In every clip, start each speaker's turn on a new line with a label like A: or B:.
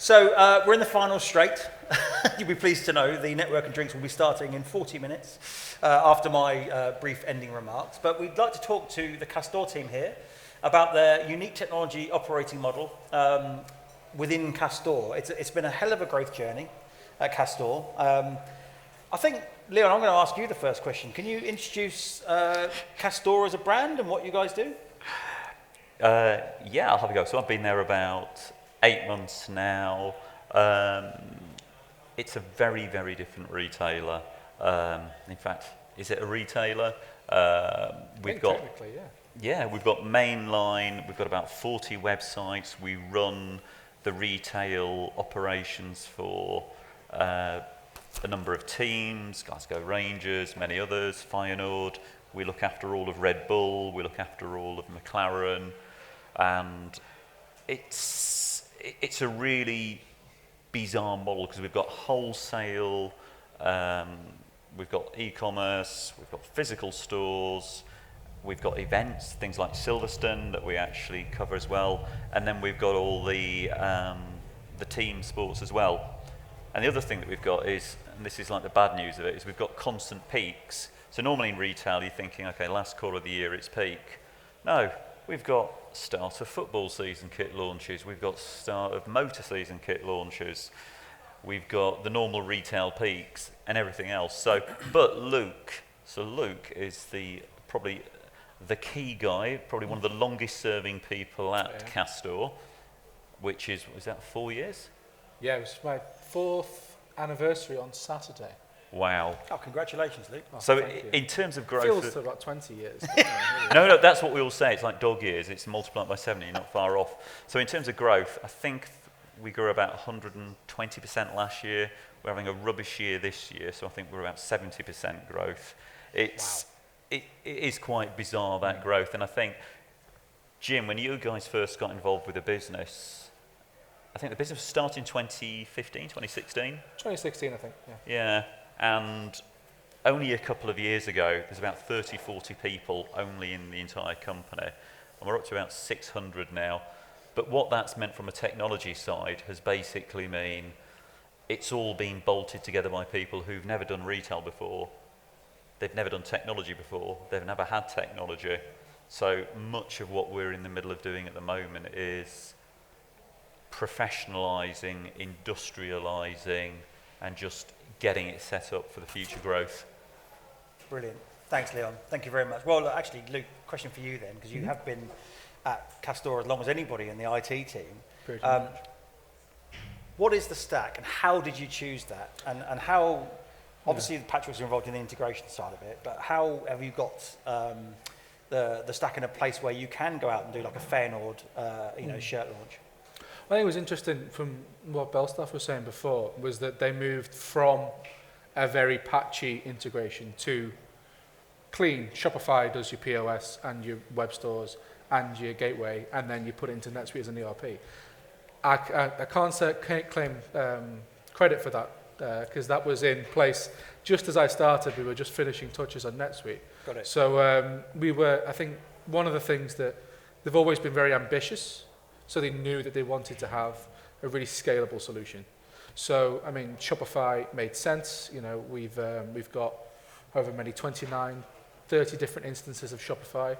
A: So we're in the final straight. You'll be pleased to know the network and drinks will be starting in 40 minutes after my brief ending remarks. But we'd like to talk to the Castore team here about their unique technology operating model within Castore. It's been a hell of a growth journey at Castore. I think, Leon, I'm going to ask you the first question. Can you introduce Castore as a brand and what you guys do?
B: Yeah, I'll have a go. So I've been there about 8 months now. It's a very, very different retailer. In fact, is it a retailer? We've got
C: technically, yeah.
B: Yeah, we've got mainline. We've got about 40 websites. We run the retail operations for a number of teams, Glasgow Rangers, many others, Feyenoord. We look after all of Red Bull. We look after all of McLaren, and it's a really bizarre model because we've got wholesale, we've got eCommerce, we've got physical stores, we've got events, things like Silverstone that we actually cover as well, and then we've got all the team sports as well. And the other thing that we've got is, and this is like the bad news of it, is we've got constant peaks. So normally in retail you're thinking, okay, last quarter of the year it's peak. No, we've got start of football season kit launches, we've got start of motor season kit launches, we've got the normal retail peaks and everything else. So, but Luke is probably the key guy, probably one of the longest serving people at Castore, which is that 4 years? Yeah,
C: it was my 4th anniversary on Saturday.
B: Wow.
A: Oh, congratulations, Luke.
B: Oh, so in terms of growth...
C: Feels to about 20 years.
B: No, that's what we all say. It's like dog years. It's multiplied by 70. You're not far off. So in terms of growth, I think we grew about 120% last year. We're having a rubbish year this year, so I think we're about 70% growth. It is quite bizarre, that growth. And I think, Jim, when you guys first got involved with the business, I think the business started in 2015, 2016? 2016,
C: I think, yeah.
B: Yeah, and only a couple of years ago, there's about 30, 40 people only in the entire company, and we're up to about 600 now. But what that's meant from a technology side has basically mean it's all been bolted together by people who've never done retail before, they've never done technology before, they've never had technology. So much of what we're in the middle of doing at the moment is professionalising, industrialising, and just getting it set up for the future growth.
A: Brilliant. Thanks, Leon. Thank you very much. Well, actually, Luke, question for you then, because you have been at Castore as long as anybody in the IT team.
C: Pretty much.
A: What is the stack, and how did you choose that? And how, obviously the Patchworks are involved in the integration side of it, but how have you got the stack in a place where you can go out and do like a Feyenoord shirt launch?
C: I think it was interesting from what Belstaff was saying before, was that they moved from a very patchy integration to clean. Shopify does your POS and your web stores and your gateway, and then you put it into NetSuite as an ERP. I can't claim credit for that, because that was in place just as I started. We were just finishing touches on NetSuite.
A: Got it.
C: So I think one of the things that they've always been very ambitious, so they knew that they wanted to have a really scalable solution. So, I mean, Shopify made sense. You know, we've got however many, 29, 30 different instances of Shopify.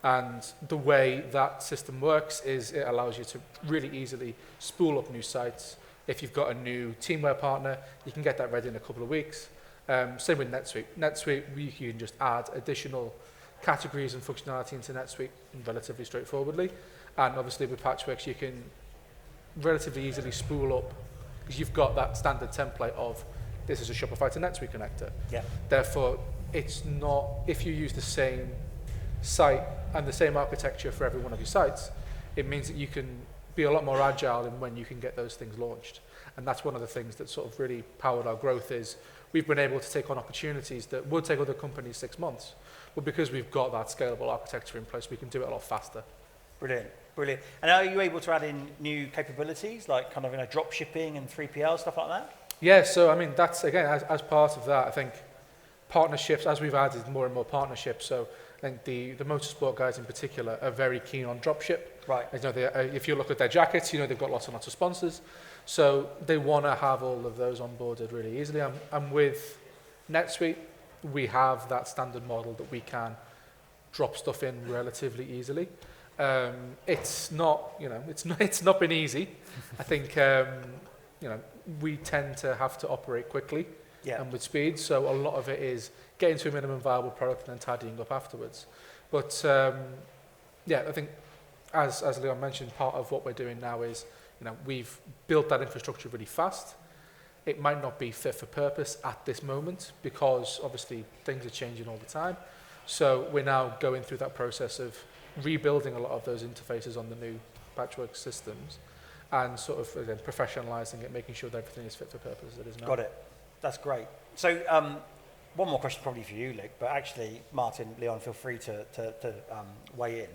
C: And the way that system works is it allows you to really easily spool up new sites. If you've got a new teamwear partner, you can get that ready in a couple of weeks. Same with NetSuite. NetSuite, you can just add additional categories and functionality into NetSuite relatively straightforwardly. And obviously with Patchworks, you can relatively easily spool up, because you've got that standard template of this is a Shopify to NetSuite connector.
A: Yeah.
C: Therefore, it's not, if you use the same site and the same architecture for every one of your sites, it means that you can be a lot more agile in when you can get those things launched. And that's one of the things that sort of really powered our growth, is we've been able to take on opportunities that would take other companies 6 months. But because we've got that scalable architecture in place, we can do it a lot faster.
A: Brilliant, brilliant. And are you able to add in new capabilities, like kind of drop shipping and 3PL, stuff like that?
C: Yeah, so I mean, that's, again, as part of that, I think partnerships, as we've added more and more partnerships, so I think the motorsport guys in particular are very keen on dropship.
A: Right.
C: You know, if you look at their jackets, you know, they've got lots and lots of sponsors. So they want to have all of those onboarded really easily. And with NetSuite, we have that standard model that we can drop stuff in relatively easily. It's not, you know, it's not been easy. I think, you know, we tend to have to operate quickly and with speed. So a lot of it is getting to a minimum viable product and then tidying up afterwards. But yeah, I think as Leon mentioned, part of what we're doing now is, you know, we've built that infrastructure really fast. It might not be fit for purpose at this moment because obviously things are changing all the time. So we're now going through that process of rebuilding a lot of those interfaces on the new Patchworks systems and sort of again professionalizing it, making sure that everything is fit for purpose as it is now.
A: Got it. That's great. So one more question probably for you, Luke, but actually Martin, Leon, feel free to weigh in.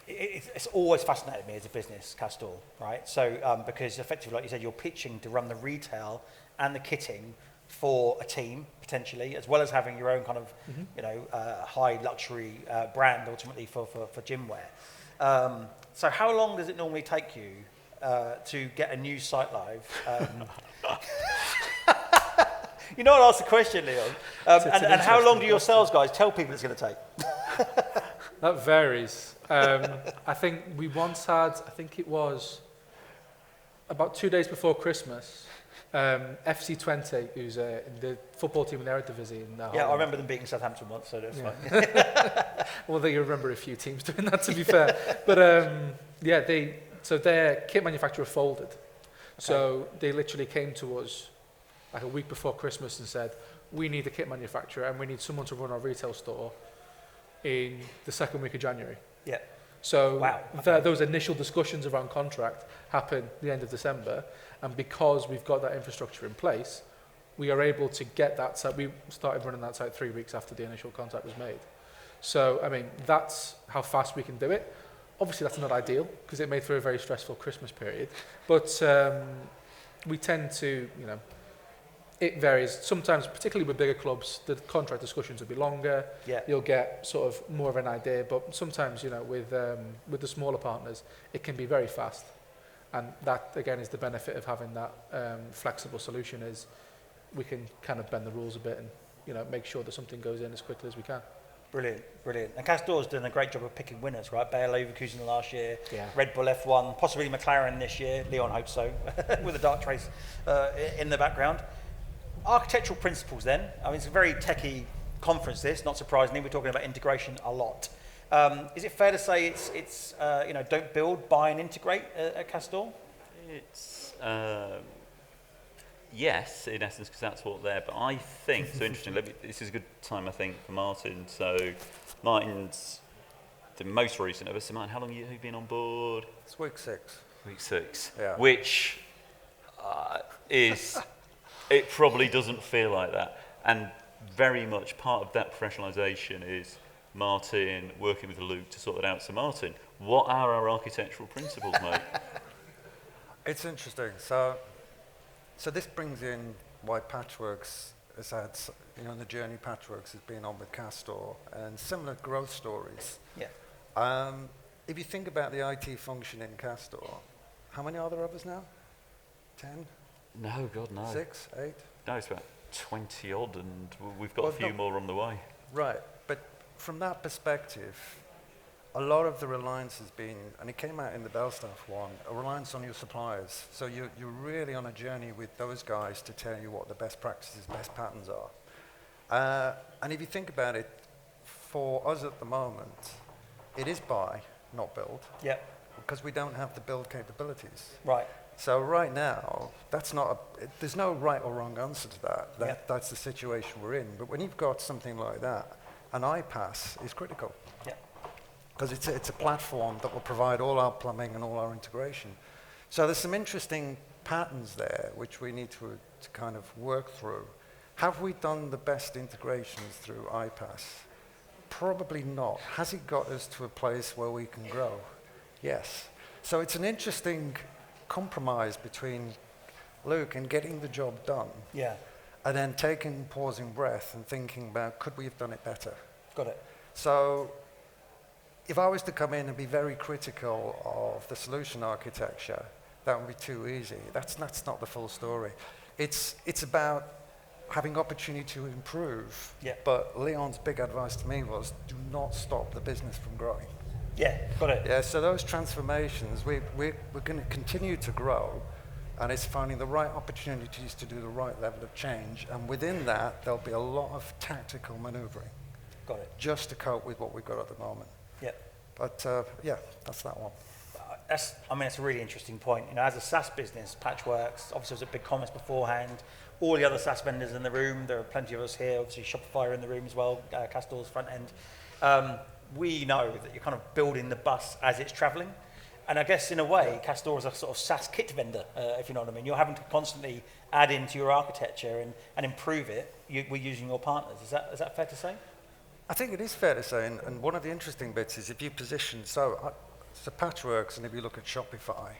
A: It's always fascinated me as a business, Castore, right? So because effectively, like you said, you're pitching to run the retail and the kitting for a team potentially, as well as having your own kind of, you know, high luxury brand ultimately for gym wear. So how long does it normally take you to get a new site live? You know, I'll ask the question, Leon. And how long do your sales guys tell people it's going to take?
C: That varies. I think we once had, I think it was about 2 days before Christmas, FC20, who's the football team in the Eredivisie.
A: Yeah, I remember them beating Southampton once, so that's fine.
C: Well, you remember a few teams doing that, to be fair. But yeah, so their kit manufacturer folded. Okay. So they literally came to us like a week before Christmas and said, we need a kit manufacturer and we need someone to run our retail store in the second week of January. Yeah. So wow. Those initial discussions around contract happen the end of December, and because we've got that infrastructure in place, we are able to get that site. We started running that site 3 weeks after the initial contract was made. So, I mean, that's how fast we can do it. Obviously, that's not ideal because it made for a very stressful Christmas period, but we tend to, you know, it varies. Sometimes, particularly with bigger clubs, the contract discussions will be longer. Yeah. You'll get sort of more of an idea, but sometimes, you know, with the smaller partners, it can be very fast. And that, again, is the benefit of having that flexible solution is we can kind of bend the rules a bit and, you know, make sure that something goes in as quickly as we can.
A: Brilliant, brilliant. And Castore's done a great job of picking winners, right? Bayer Leverkusen last year, Red Bull F1, possibly McLaren this year. Leon hopes so, with a dark trace in the background. Architectural principles then. I mean, it's a very techie conference this, not surprisingly. We're talking about integration a lot. Is it fair to say it's you know, don't build, buy and integrate at Castore?
B: It's, yes, in essence, because that's what they're, but I think, so interesting, this is a good time, I think, for Martin. So Martin's the most recent of us. So Martin, how long have you been on board?
D: It's week 6.
B: Week 6,
D: yeah.
B: Which is... It probably doesn't feel like that. And very much part of that professionalisation is Martin working with Luke to sort it out. So Martin, what are our architectural principles, mate?
D: It's interesting. So this brings in why Patchworks has had, you know, the journey Patchworks has been on with Castore and similar growth stories. Yeah. If you think about the IT function in Castore, how many are there of us now? 10?
B: No, God, no.
D: 6, 8?
B: No, it's about 20 odd, and we've got a few more on the way.
D: Right, but from that perspective, a lot of the reliance has been, and it came out in the Belstaff one, a reliance on your suppliers. So you're really on a journey with those guys to tell you what the best practices, best patterns are. And if you think about it, for us at the moment, it is buy, not build. Yeah. Because we don't have the build capabilities. Right. So right now, that's not there's no right or wrong answer to that. That's the situation we're in. But when you've got something like that, an iPaaS is critical. Yeah. Because it's a platform that will provide all our plumbing and all our integration. So there's some interesting patterns there which we need to kind of work through. Have we done the best integrations through iPaaS? Probably not. Has it got us to a place where we can grow? Yes. So it's an interesting compromise between Luke and getting the job done, and then pausing breath and thinking about could we have done it better.
A: Got it.
D: So if I was to come in and be very critical of the solution architecture, that would be too easy. That's not the full story. It's about having opportunity to improve.
A: Yeah.
D: But Leon's big advice to me was, do not stop the business from growing.
A: Yeah, got it.
D: Yeah, so those transformations, we're going to continue to grow, and it's finding the right opportunities to do the right level of change. And within that, there'll be a lot of tactical maneuvering.
A: Got it.
D: Just to cope with what we've got at the moment.
A: Yeah.
D: But yeah, that's that one.
A: That's a really interesting point. You know, as a SaaS business, Patchworks, obviously was a big commerce beforehand. All the other SaaS vendors in the room, there are plenty of us here, obviously Shopify in the room as well, Castore's front end. We know that you're kind of building the bus as it's traveling. And I guess in a way, Castore is a sort of SaaS kit vendor, if you know what I mean. You're having to constantly add into your architecture and improve it. We're using your partners. Is that fair to say?
D: I think it is fair to say, and one of the interesting bits is if you position, so Patchworks, and if you look at Shopify,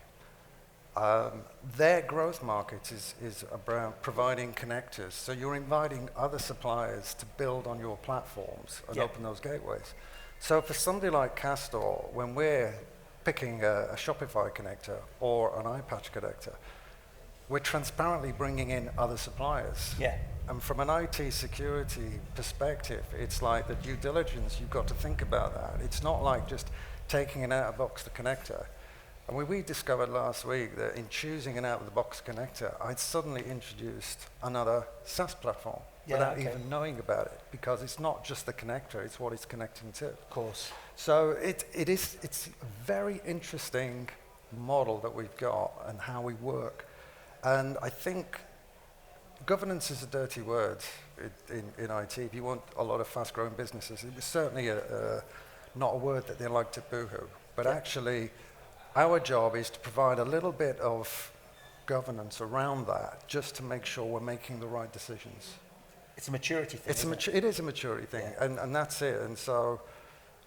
D: their growth market is around providing connectors. So you're inviting other suppliers to build on your platforms and open those gateways. So for somebody like Castore, when we're picking a Shopify connector or an iPaaS connector, we're transparently bringing in other suppliers.
A: Yeah.
D: And from an IT security perspective, it's like the due diligence, you've got to think about that. It's not like just taking an out-of-box connector. And we discovered last week that in choosing an out-of-the-box connector, I'd suddenly introduced another SaaS platform without even knowing about it, because it's not just the connector, it's what it's connecting to.
A: Of course.
D: So it's a very interesting model that we've got and how we work. And I think governance is a dirty word in IT. If you want a lot of fast-growing businesses, it was certainly not a word that they like to boohoo. But actually, our job is to provide a little bit of governance around that, just to make sure we're making the right decisions.
A: It's a maturity thing.
D: It is a maturity thing, and that's it. And so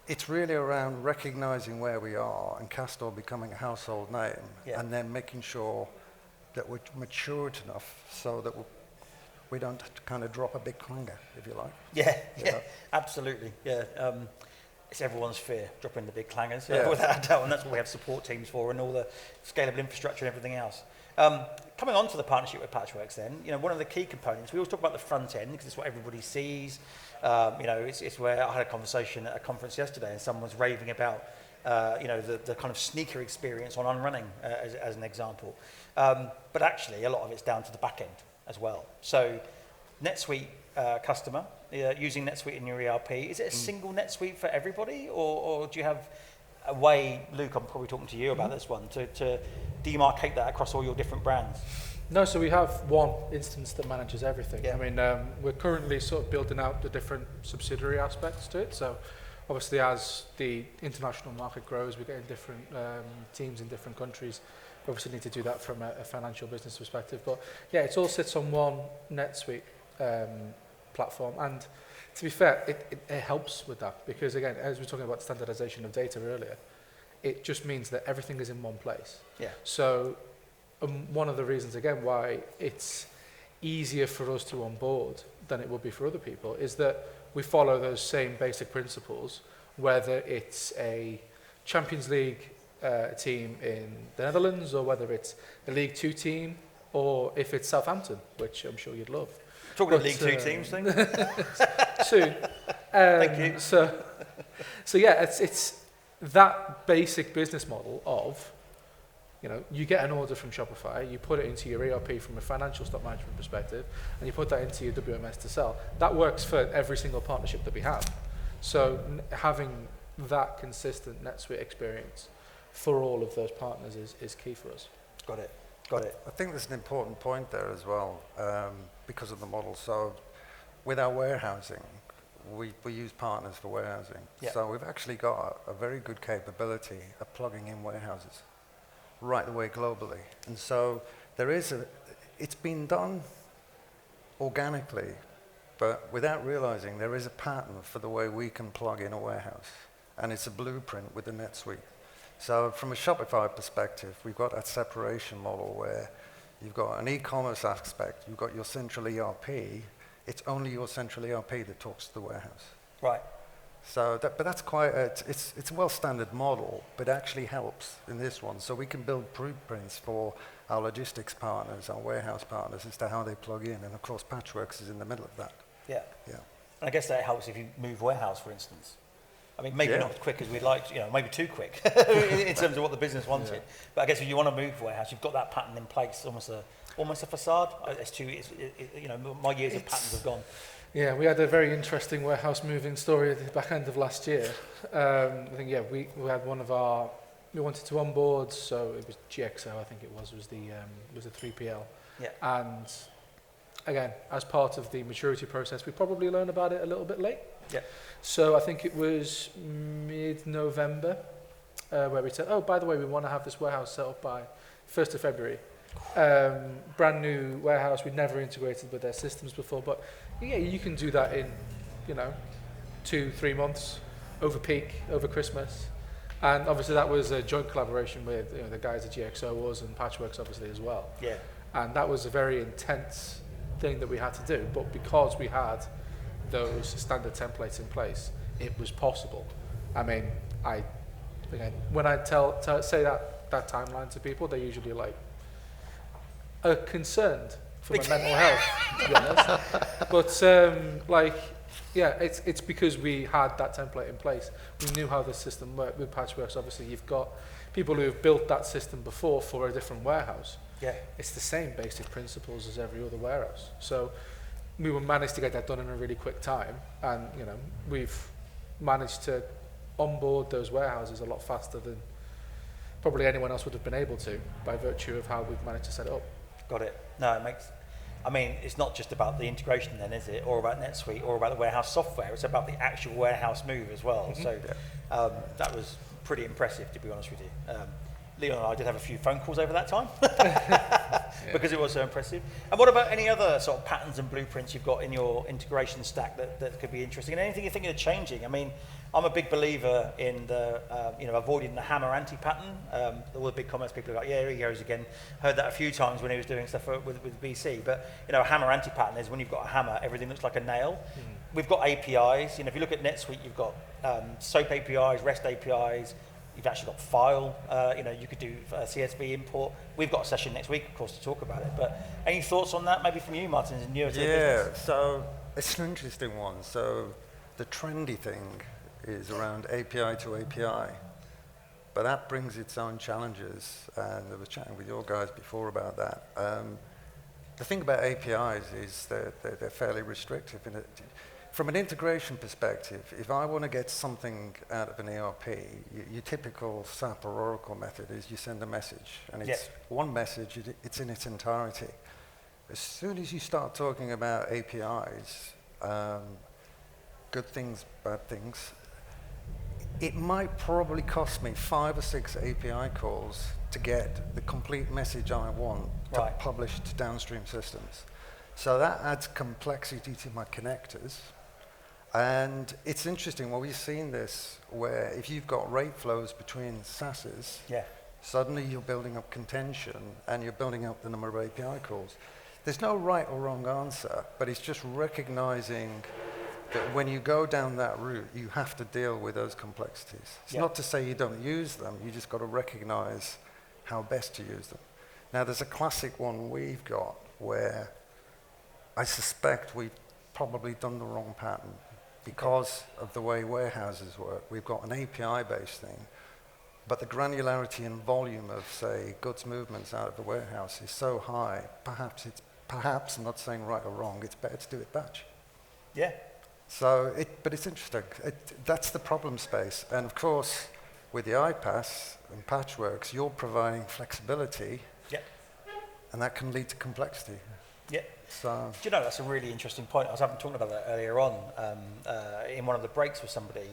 D: it's really around recognizing where we are and Castore becoming a household name, and then making sure that we're matured enough so that we don't kind of drop a big clanger, if you like.
A: Yeah, absolutely. Yeah, it's everyone's fear, dropping the big clangers, without a doubt, and that's what we have support teams for, and all the scalable infrastructure and everything else. Coming on to the partnership with Patchworks then, you know, one of the key components, we always talk about the front end because it's what everybody sees. You know, it's where I had a conversation at a conference yesterday and someone was raving about, you know, the kind of sneaker experience on Unrunning as an example. But actually, a lot of it's down to the back end as well. So NetSuite customer, using NetSuite in your ERP, is it a single NetSuite for everybody, or do you have a way, Luke, I'm probably talking to you about this one, to demarcate that across all your different brands?
C: No, so we have one instance that manages everything.
A: Yeah.
C: I mean, we're currently sort of building out the different subsidiary aspects to it. So obviously as the international market grows, we're getting different teams in different countries. We obviously need to do that from a financial business perspective. But yeah, it all sits on one NetSuite platform. And to be fair, it helps with that because, again, as we were talking about standardization of data earlier, it just means that everything is in one place.
A: Yeah.
C: So one of the reasons, again, why it's easier for us to onboard than it would be for other people is that we follow those same basic principles, whether it's a Champions League team in the Netherlands or whether it's a League Two team or if it's Southampton, which I'm sure you'd love.
A: Talking about League Two teams thing?
C: Soon.
A: Thank you.
C: So yeah, it's that basic business model of, you know, you get an order from Shopify, you put it into your ERP from a financial stock management perspective, and you put that into your WMS to sell. That works for every single partnership that we have. So having that consistent NetSuite experience for all of those partners is key for us.
A: Got it.
D: I think there's an important point there as well, because of the model. So with our warehousing, we use partners for warehousing.
A: Yeah.
D: So we've actually got a very good capability of plugging in warehouses right the way globally. And so it's been done organically, but without realizing there is a pattern for the way we can plug in a warehouse. And it's a blueprint with the NetSuite. So from a Shopify perspective, we've got that separation model where you've got an e-commerce aspect, you've got your central ERP, it's only your central ERP that talks to the warehouse.
A: Right.
D: So, but that's quite it's a well-standard model, but actually helps in this one. So we can build blueprints for our logistics partners, our warehouse partners, as to how they plug in. And of course, Patchworks is in the middle of that.
A: Yeah.
D: Yeah.
A: And I guess that helps if you move warehouse, for instance. I mean, maybe not as quick as we'd like, maybe too quick in terms of what the business wanted. But I guess if you want to move warehouse, you've got that pattern in place, almost a facade. My years of patterns have gone.
C: Yeah, we had a very interesting warehouse moving story at the back end of last year. I think, we had we wanted to onboard, so it was GXO, I think it was the 3PL.
A: Yeah.
C: And again, as part of the maturity process, we probably learned about it a little bit late.
A: Yeah.
C: So I think it was mid-November where we said, oh, by the way, we want to have this warehouse set up by 1st of February. Brand new warehouse, we'd never integrated with their systems before, but yeah, you can do that in, 2-3 months, over peak, over Christmas. And obviously that was a joint collaboration with the guys at GXO was and Patchworks obviously as well.
A: Yeah.
C: And that was a very intense thing that we had to do, but because we had those standard templates in place, it was possible. I mean, when I say that timeline to people, they usually are concerned for my mental health, to be honest. But it's because we had that template in place. We knew how the system worked. With Patchworks, obviously, you've got people who have built that system before for a different warehouse.
A: Yeah.
C: It's the same basic principles as every other warehouse. So we managed to get that done in a really quick time, and we've managed to onboard those warehouses a lot faster than probably anyone else would have been able to by virtue of how we've managed to set it up.
A: Got it. No, it's not just about the integration then, is it? Or about NetSuite, or about the warehouse software. It's about the actual warehouse move as well. Mm-hmm. So that was pretty impressive, to be honest with you. Leon and I did have a few phone calls over that time because it was so impressive. And what about any other sort of patterns and blueprints you've got in your integration stack that could be interesting? And anything you're thinking of changing? I mean, I'm a big believer in the avoiding the hammer anti-pattern. All the big commerce people are like, yeah, here he goes again. Heard that a few times when he was doing stuff with BC. But a hammer anti-pattern is when you've got a hammer, everything looks like a nail. We've got APIs. If you look at NetSuite, you've got SOAP APIs, REST APIs. You've actually got file, you could do CSV import. We've got a session next week, of course, to talk about it. But any thoughts on that, maybe from you, Martin, as newer to the business?
D: So it's an interesting one. So the trendy thing is around API to API, but that brings its own challenges. And I was chatting with your guys before about that. The thing about APIs is that they're fairly restrictive. From an integration perspective, if I want to get something out of an ERP, your typical SAP or Oracle method is you send a message, and it's one message, it's in its entirety. As soon as you start talking about APIs, good things, bad things, it might probably cost me 5 or 6 API calls to get the complete message I want to publish to downstream systems. So that adds complexity to my connectors. And it's interesting, we've seen this where if you've got rate flows between SaaSes, suddenly you're building up contention and you're building up the number of API calls. There's no right or wrong answer, but it's just recognizing that when you go down that route, you have to deal with those complexities. It's not to say you don't use them, you just got to recognize how best to use them. Now, there's a classic one we've got where I suspect we've probably done the wrong pattern. Because of the way warehouses work, we've got an API-based thing, but the granularity and volume of, say, goods movements out of the warehouse is so high, perhaps, I'm not saying right or wrong, it's better to do it batch.
A: Yeah.
D: So, but it's interesting. That's the problem space. And of course, with the iPaaS and Patchworks, you're providing flexibility, and that can lead to complexity.
A: Yeah.
D: So,
A: do you know, that's a really interesting point. I was talking about that earlier on in one of the breaks with somebody.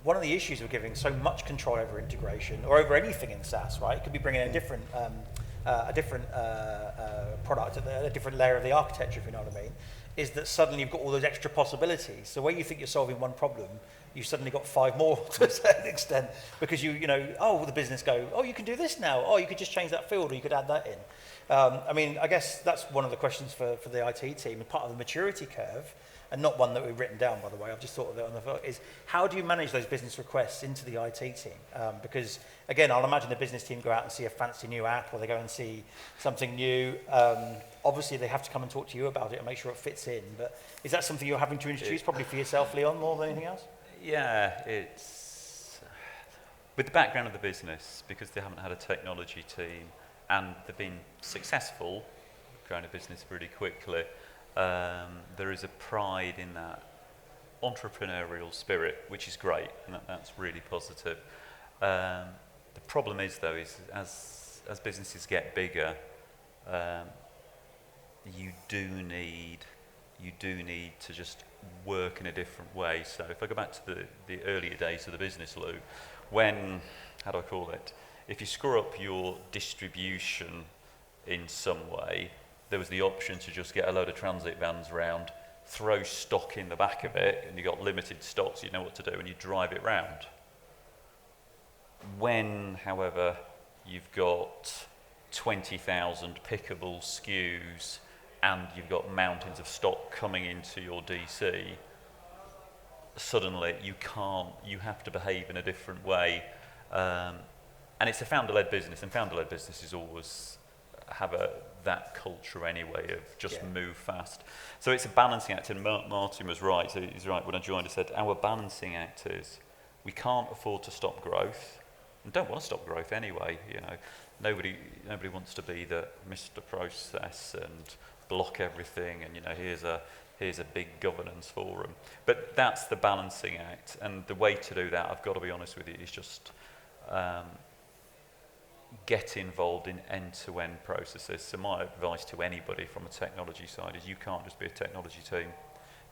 A: One of the issues of giving so much control over integration or over anything in SaaS, right? It could be bringing in a different product at a different layer of the architecture, if you know what I mean, is that suddenly you've got all those extra possibilities. So where you think you're solving one problem, you've suddenly got 5 more to a certain extent because the business go, oh, you can do this now. Oh, you could just change that field or you could add that in. I guess that's one of the questions for the IT team. Part of the maturity curve and not one that we've written down, by the way, I've just thought of it on the phone, is how do you manage those business requests into the IT team? Because, again, I'll imagine the business team go out and see a fancy new app, or they go and see something new. Obviously, they have to come and talk to you about it and make sure it fits in. But is that something you're having to introduce, probably for yourself, Leon, more than anything else?
B: Yeah, it's with the background of the business, because they haven't had a technology team and they've been successful, growing a business really quickly. There is a pride in that entrepreneurial spirit, which is great, and that's really positive. The problem is, though, is as businesses get bigger, you do need to just work in a different way. So if I go back to the earlier days of the business, Lou, when, how do I call it? If you screw up your distribution in some way, there was the option to just get a load of transit vans around, throw stock in the back of it, and you got limited stock, so you know what to do, and you drive it round. When, however, you've got 20,000 pickable SKUs and you've got mountains of stock coming into your DC, suddenly you have to behave in a different way. And it's a founder-led business, and founder-led businesses always have that culture anyway of just move fast. So it's a balancing act, and Martin was right. So he's right when I joined. I said our balancing act is we can't afford to stop growth, and don't want to stop growth anyway. You know, nobody wants to be the Mr. Process and block everything, and you know, here's a big governance forum. But that's the balancing act, and the way to do that, I've got to be honest with you, is just get involved in end-to-end processes. So my advice to anybody from a technology side is you can't just be a technology team.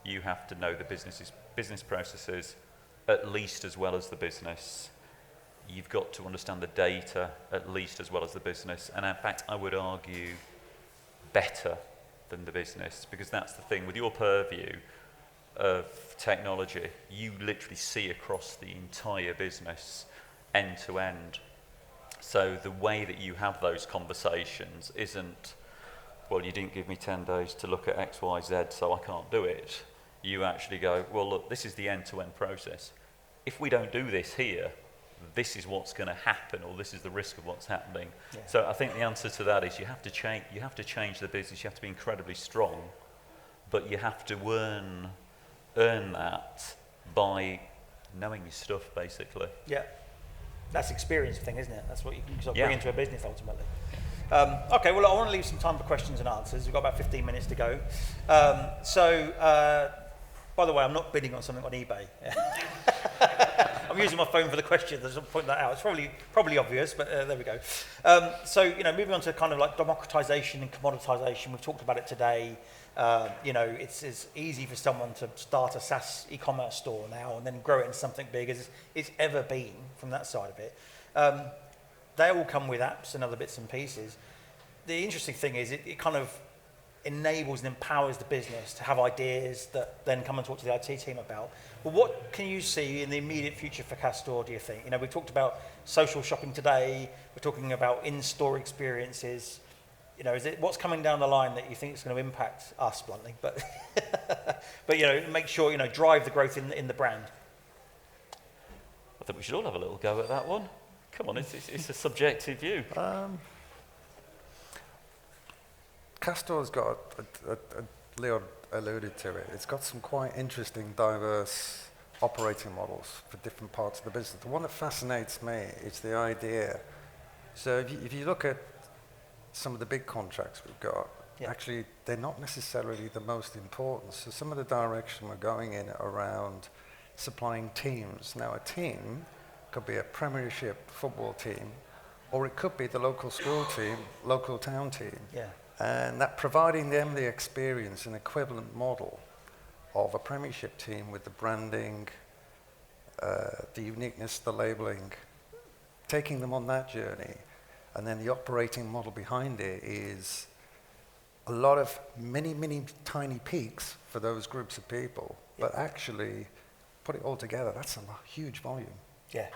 B: You have to know the business processes at least as well as the business. You've got to understand the data at least as well as the business. And in fact, I would argue better than the business, because that's the thing. With your purview of technology, you literally see across the entire business end to end. So the way that you have those conversations isn't, well, you didn't give me 10 days to look at X, Y, Z, so I can't do it. You actually go, well, look, this is the end-to-end process. If we don't do this here, this is what's going to happen, or this is the risk of what's happening. Yeah. So I think the answer to that is you have to change the business. You have to be incredibly strong, but you have to earn that by knowing your stuff, basically.
A: Yeah. That's experience thing, isn't it? That's what you can sort of bring into a business ultimately. Okay, well, I want to leave some time for questions and answers. We've got about 15 minutes to go. By the way, I'm not bidding on something on eBay. I'm using my phone for the questions. I just want to point that out. It's probably obvious, but there we go. So, you know, moving on to kind of like democratization and commoditization. We've talked about it today. You know, it's easy for someone to start a SaaS e-commerce store now and then grow it into something big as it's ever been from that side of it. They all come with apps and other bits and pieces. The interesting thing is it kind of enables and empowers the business to have ideas that then come and talk to the IT team about. But what can you see in the immediate future for Castore, do you think? You know, we talked about social shopping today. We're talking about in-store experiences. You know, what's coming down the line that you think is going to impact us, bluntly, but you know, make sure, you know, drive the growth in the brand?
B: I think we should all have a little go at that one. Come on, it's a subjective view.
D: Castore's got, Leon alluded to it, it's got some quite interesting, diverse operating models for different parts of the business. The one that fascinates me is the idea. So if you look at some of the big contracts we've got, actually they're not necessarily the most important. So some of the direction we're going in around supplying teams. Now a team could be a Premiership football team, or it could be the local school team, local town team.
A: Yeah.
D: And that providing them the experience, an equivalent model of a Premiership team with the branding, the uniqueness, the labeling, taking them on that journey. And then the operating model behind it is a lot of many, many tiny peaks for those groups of people. But actually, put it all together, that's a huge volume.
A: Yeah.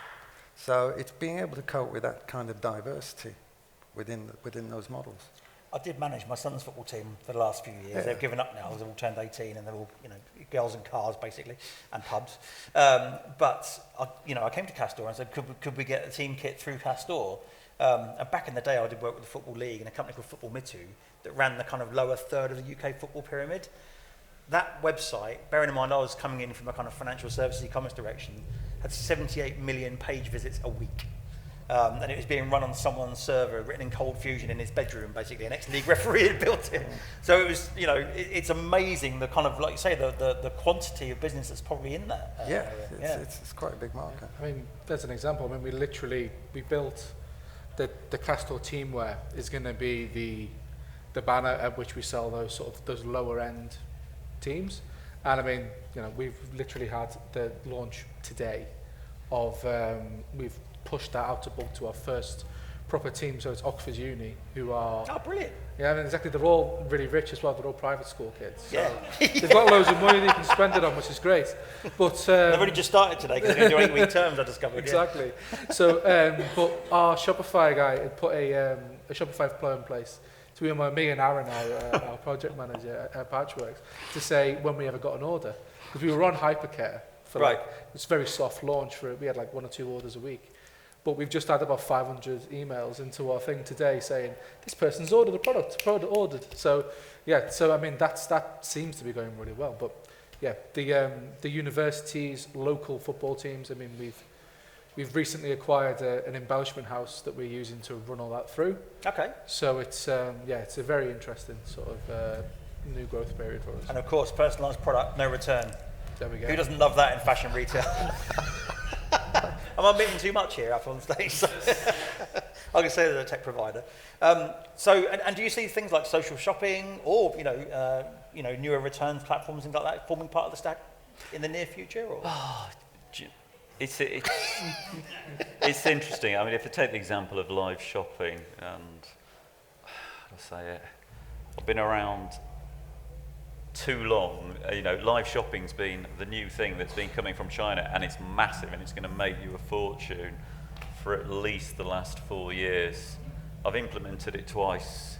D: So it's being able to cope with that kind of diversity within those models.
A: I did manage my son's football team for the last few years. They've given up now. They've all turned 18 and they're all, girls and cars basically, and pubs. But I came to Castore and said, could we get a team kit through Castore? And back in the day, I did work with the Football League and a company called Football Mitu that ran the kind of lower third of the UK football pyramid. That website, bearing in mind I was coming in from a kind of financial services e-commerce direction, had 78 million page visits a week. And it was being run on someone's server, written in Cold Fusion in his bedroom, basically. An ex-league referee had built it. So it was, it's amazing the kind of, like you say, the quantity of business that's probably in that.
D: It's quite a big market.
C: I mean, there's an example. I mean, we built the Castore teamwear is going to be the banner at which we sell those lower end teams. And I mean, we've literally had the launch today of, we've pushed that out to bulk to our first proper team. So it's Oxford Uni, who are...
A: Oh, brilliant.
C: Yeah, I mean, exactly. They're all really rich as well. They're all private school kids. So
A: yeah.
C: They've got loads of money they can spend it on, which is great. But
A: they've only just started today because they're doing 8-week terms, I discovered.
C: Exactly. So, but our Shopify guy had put a Shopify flow in place. So me and Aaron, our project manager at Patchworks, to say when we ever got an order. Because we were on hypercare for it's very soft launch for it. We had 1 or 2 orders a week. But we've just had about 500 emails into our thing today saying, this person's ordered a product ordered. So, I mean, that seems to be going really well. But, yeah, the universities, local football teams, I mean, we've recently acquired an embellishment house that we're using to run all that through.
A: Okay.
C: So it's it's a very interesting sort of new growth period for us.
A: And, of course, personalised product, no return.
C: There we go.
A: Who doesn't love that in fashion retail? Am I admitting too much here up on stage? So I can say they're a tech provider. And do you see things like social shopping or newer returns platforms, things like that, forming part of the stack in the near future? Or?
B: It's interesting. I mean, if I take the example of live shopping, and I've been around too long. Live shopping's been the new thing that's been coming from China, and it's massive, and it's going to make you a fortune for at least the last 4 years. I've implemented it twice.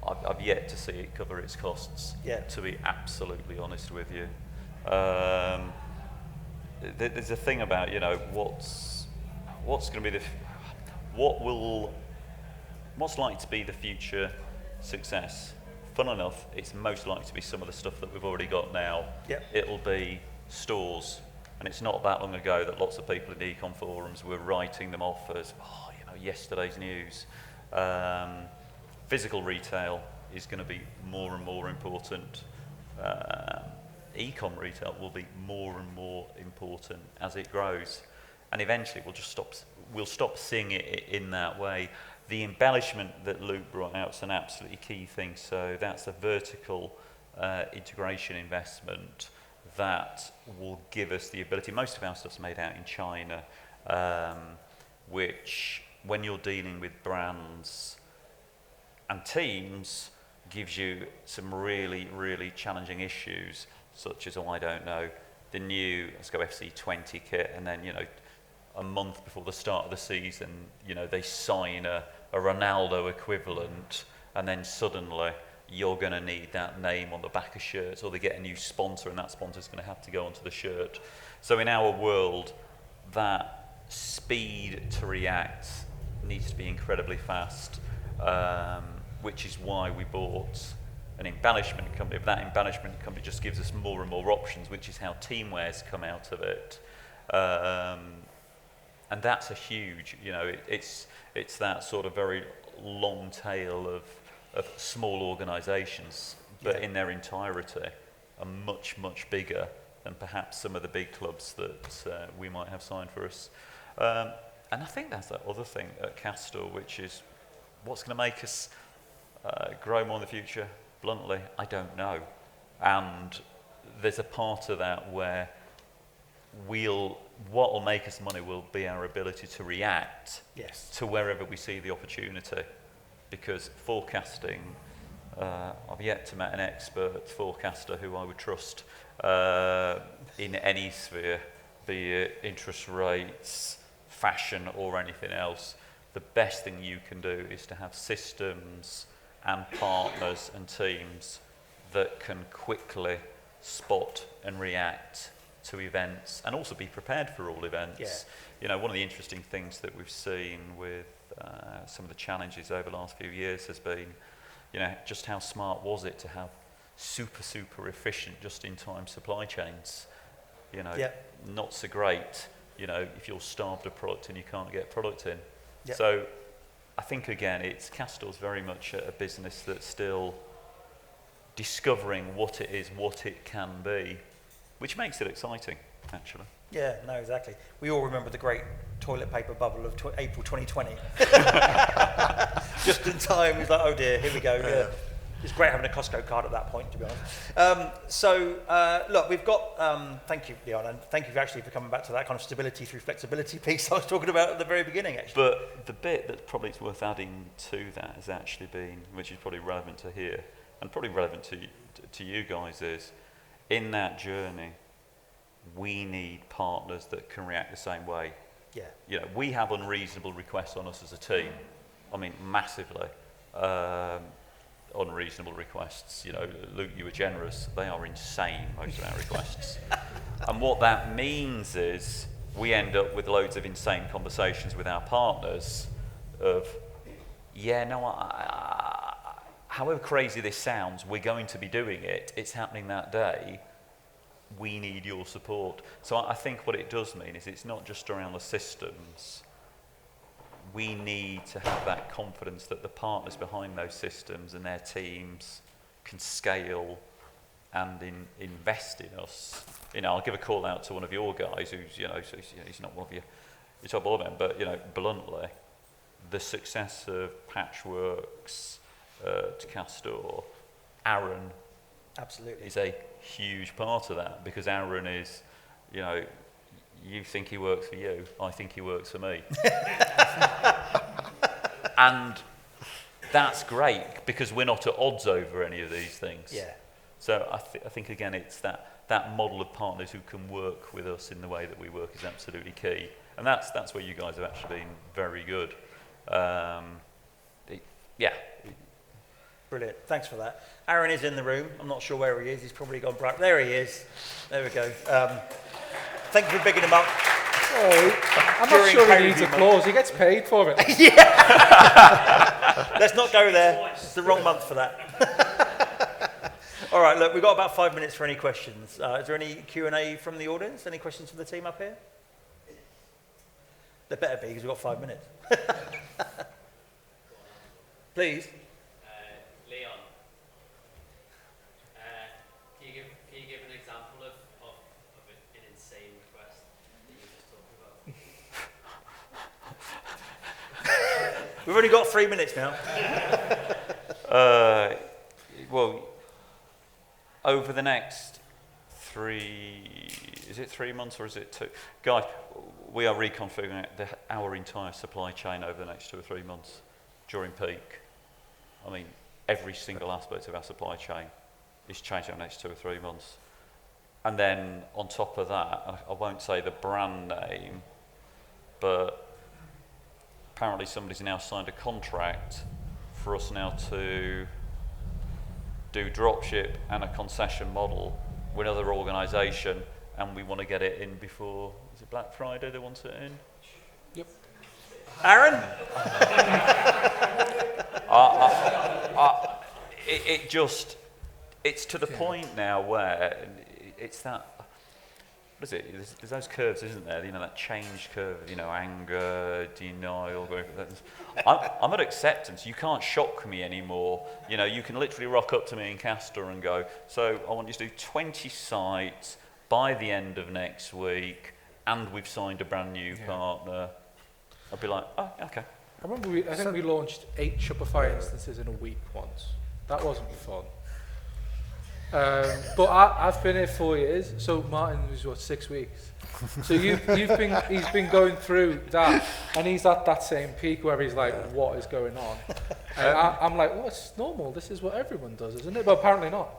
B: I've yet to see it cover its costs.
A: Yeah.
B: To be absolutely honest with you, there's a thing about what's going to be what's likely to be the future success. Fun enough, it's most likely to be some of the stuff that we've already got now.
A: Yep.
B: It'll be stores, and it's not that long ago that lots of people in the ecom forums were writing them off as yesterday's news. Physical retail is going to be more and more important. Ecom retail will be more and more important as it grows, and eventually we'll stop seeing it in that way. The embellishment that Luke brought out is an absolutely key thing. So that's a vertical integration investment that will give us the ability. Most of our stuff's made out in China, which, when you're dealing with brands and teams, gives you some really, really challenging issues, such as, the new, let's go FC20 kit, and then, a month before the start of the season, they sign a Ronaldo equivalent, and then suddenly you're going to need that name on the back of shirts, or they get a new sponsor, and that sponsor's going to have to go onto the shirt. So in our world, that speed to react needs to be incredibly fast, which is why we bought an embellishment company. But that embellishment company just gives us more and more options, which is how teamwear's come out of it. And that's a huge, it's that sort of very long tail of small organisations, but in their entirety are much, much bigger than perhaps some of the big clubs that we might have signed for us. And I think that's that other thing at Castore, which is what's going to make us grow more in the future. Bluntly, I don't know. And there's a part of that where what will make us money will be our ability to react to wherever we see the opportunity. Because forecasting, I've yet to meet an expert forecaster who I would trust in any sphere, be it interest rates, fashion, or anything else. The best thing you can do is to have systems and partners and teams that can quickly spot and react to events and also be prepared for all events.
A: Yeah.
B: You know, one of the interesting things that we've seen with some of the challenges over the last few years has been, you know, just how smart was it to have super efficient just-in-time supply chains. You know, not so great, you know, if you're starved of product and you can't get product in.
A: Yep.
B: So I think, again, Castore's very much a business that's still discovering what it is, what it can be, which makes it exciting, actually.
A: Yeah, no, exactly. We all remember the great toilet paper bubble of April 2020. Just in time, it's like, oh dear, here we go. Yeah. It's great having a Costco card at that point, to be honest. Look, we've got, thank you, Leon, and thank you actually for coming back to that kind of stability through flexibility piece I was talking about at the very beginning, actually.
B: But the bit that probably is worth adding to that has actually been, which is probably relevant to here, and probably relevant to you guys, is in that journey, we need partners that can react the same way.
A: Yeah.
B: You know, we have unreasonable requests on us as a team. I mean, massively unreasonable requests. You know, Luke, you were generous. They are insane, most of our requests. And what that means is we end up with loads of insane conversations with our partners of, yeah, no, however crazy this sounds, we're going to be doing it. It's happening that day. We need your support. So I think what it does mean is it's not just around the systems. We need to have that confidence that the partners behind those systems and their teams can scale and invest in us. You know, I'll give a call out to one of your guys who's, you know, he's not one of your top men, but, you know, bluntly, the success of Patchworks to Castore, Aaron
A: Absolutely.
B: is a huge part of that, because Aaron is, you know, you think he works for you, I think he works for me. And that's great, because we're not at odds over any of these things.
A: Yeah.
B: So I think, again, it's that model of partners who can work with us in the way that we work is absolutely key. And that's where you guys have actually been very good. Yeah.
A: Brilliant. Thanks for that. Aaron is in the room. I'm not sure where he is. He's probably gone bright. There he is. There we go. Thank you for bigging him up.
C: Oh, I'm not sure he needs applause. He gets paid for it.
A: Let's not go there. It's the wrong month for that. All right, look, we've got about 5 minutes for any questions. Is there any Q&A from the audience? Any questions from the team up here? There better be, because we've got 5 minutes. Please.
E: Leon, can you give an example of an insane request that you just talked about?
A: We've only got 3 minutes now.
B: Well, over the next 3 months or is it 2? Guys, we are reconfiguring our entire supply chain over the next 2 or 3 months during peak. I mean, every single aspect of our supply chain is changing over the next 2 or 3 months. And then on top of that, I won't say the brand name, but apparently somebody's now signed a contract for us now to do dropship and a concession model with another organisation, and we want to get it in before, is it Black Friday they want it in?
C: Yep.
A: Aaron?
B: It's to the point now where it's that, what is it? There's those curves, isn't there? You know, that change curve, you know, anger, denial. I'm at acceptance. You can't shock me anymore. You know, you can literally rock up to me in Castore and go, so I want you to do 20 sites by the end of next week, and we've signed a brand new partner. I'd be like, oh, okay.
C: I remember I think we launched 8 Shopify instances in a week once. That wasn't fun. But I've been here 4 years, so Martin was, what, 6 weeks? So he's been going through that, and he's at that same peak where he's like, what is going on? And I'm like, well, it's normal. This is what everyone does, isn't it? But apparently not.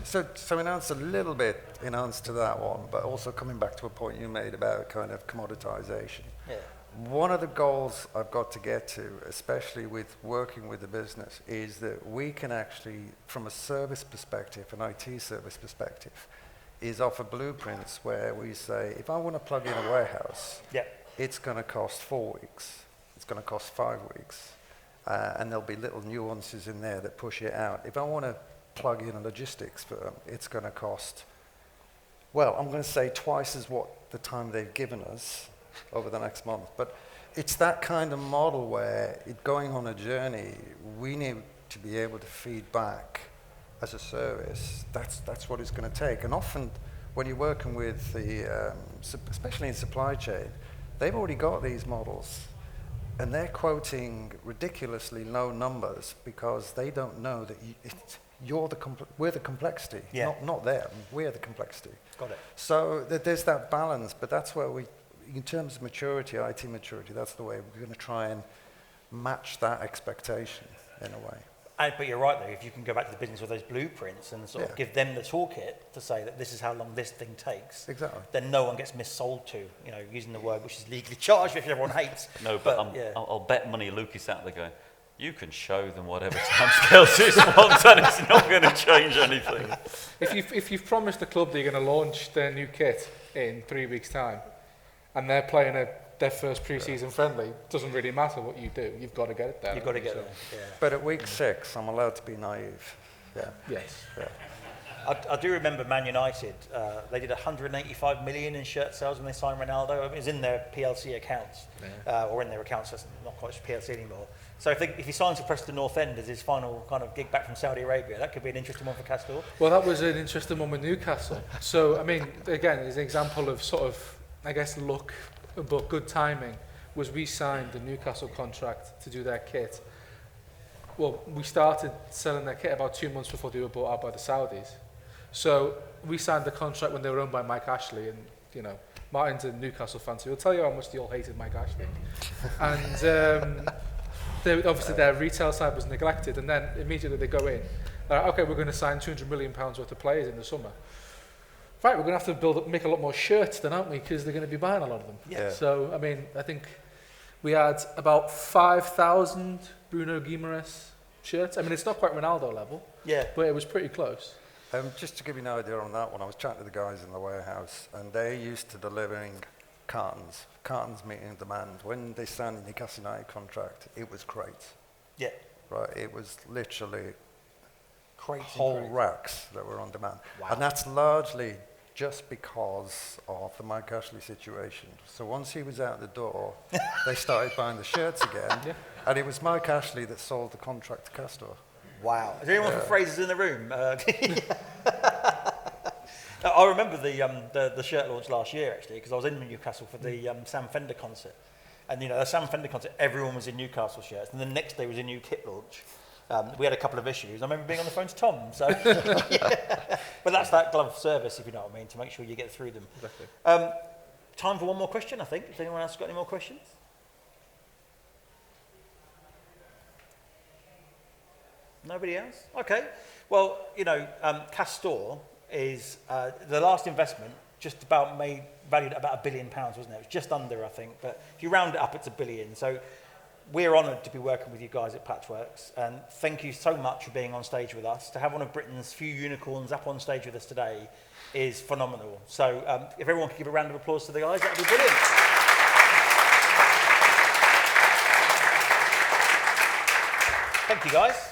D: So in answer, a little bit in answer to that one, but also coming back to a point you made about kind of commoditization.
A: Yeah.
D: One of the goals I've got to get to, especially with working with the business, is that we can actually, from a service perspective, an IT service perspective, is offer blueprints where we say, if I want to plug in a warehouse, it's going to cost 4 weeks, it's going to cost 5 weeks, and there'll be little nuances in there that push it out. If I want to plug in a logistics firm, it's going to cost, well, I'm going to say twice as what the time they've given us over the next month. But it's that kind of model where going on a journey, we need to be able to feed back as a service. That's what it's going to take. And often when you're working with the, especially in supply chain, they've already got these models and they're quoting ridiculously low numbers because they don't know that we're the complexity, not them, we're the complexity.
A: Got it.
D: So there's that balance, but that's where we, in terms of maturity, IT maturity, that's the way we're going to try and match that expectation in a way.
A: But you're right, though, if you can go back to the business with those blueprints and sort of give them the toolkit to say that this is how long this thing takes,
D: exactly,
A: then no one gets missold to, using the word which is legally charged, which everyone hates.
B: No, but I'll bet money Luke is out there going, you can show them whatever timescales this wants and it's not going to change anything.
C: If you've promised the club that you're going to launch their new kit in 3 weeks' time, and they're playing their first pre-season friendly, doesn't really matter what you do. You've got to get it there.
A: You've got to get there. Yeah.
D: But at week 6, I'm allowed to be naive. Yeah.
C: Yes.
D: Yeah.
A: I do remember Man United. They did 185 million in shirt sales when they signed Ronaldo. It was in their PLC accounts, or in their accounts. That's not quite PLC anymore. So if he signs for Preston North End as his final kind of gig back from Saudi Arabia, that could be an interesting one for Castore.
C: Well, that was an interesting one with Newcastle. So, I mean, again, it's an example of sort of, I guess, luck, but good timing, was we signed the Newcastle contract to do their kit. Well, we started selling their kit about 2 months before they were bought out by the Saudis. So we signed the contract when they were owned by Mike Ashley, and, Martin's a Newcastle fan, so he'll tell you how much they all hated Mike Ashley. And obviously their retail side was neglected, and then immediately they go in, okay, we're going to sign £200 million worth of players in the summer. Right, we're going to have to make a lot more shirts then, aren't we? Because they're going to be buying a lot of them.
A: Yeah.
C: So, I mean, I think we had about 5,000 Bruno Guimaraes shirts. I mean, it's not quite Ronaldo level, but it was pretty close.
D: Just to give you an idea on that one, I was chatting to the guys in the warehouse, and they're used to delivering cartons meeting demand. When they signed the Newcastle United contract, it was crates.
A: Yeah.
D: Right, it was literally
A: crates
D: whole racks that were on demand.
A: Wow.
D: And that's largely just because of the Mike Ashley situation. So once he was out the door, they started buying the shirts again, and it was Mike Ashley that sold the contract to Castore.
A: Wow. Is there anyone from Fraser's in the room? I remember the shirt launch last year, actually, because I was in Newcastle for the Sam Fender concert. And, the Sam Fender concert, everyone was in Newcastle shirts. And the next day was a new kit launch. We had a couple of issues. I remember being on the phone to Tom. So, But that's that glove service, if you know what I mean, to make sure you get through them.
C: Exactly.
A: Time for one more question, I think. Has anyone else got any more questions? Nobody else? Okay. Well, Castore is the last investment just about valued at about £1 billion, wasn't it? It was just under, I think. But if you round it up, it's £1 billion. So we're honoured to be working with you guys at Patchworks. And thank you so much for being on stage with us. To have one of Britain's few unicorns up on stage with us today is phenomenal. So if everyone could give a round of applause to the guys, that would be brilliant. Thank you, guys.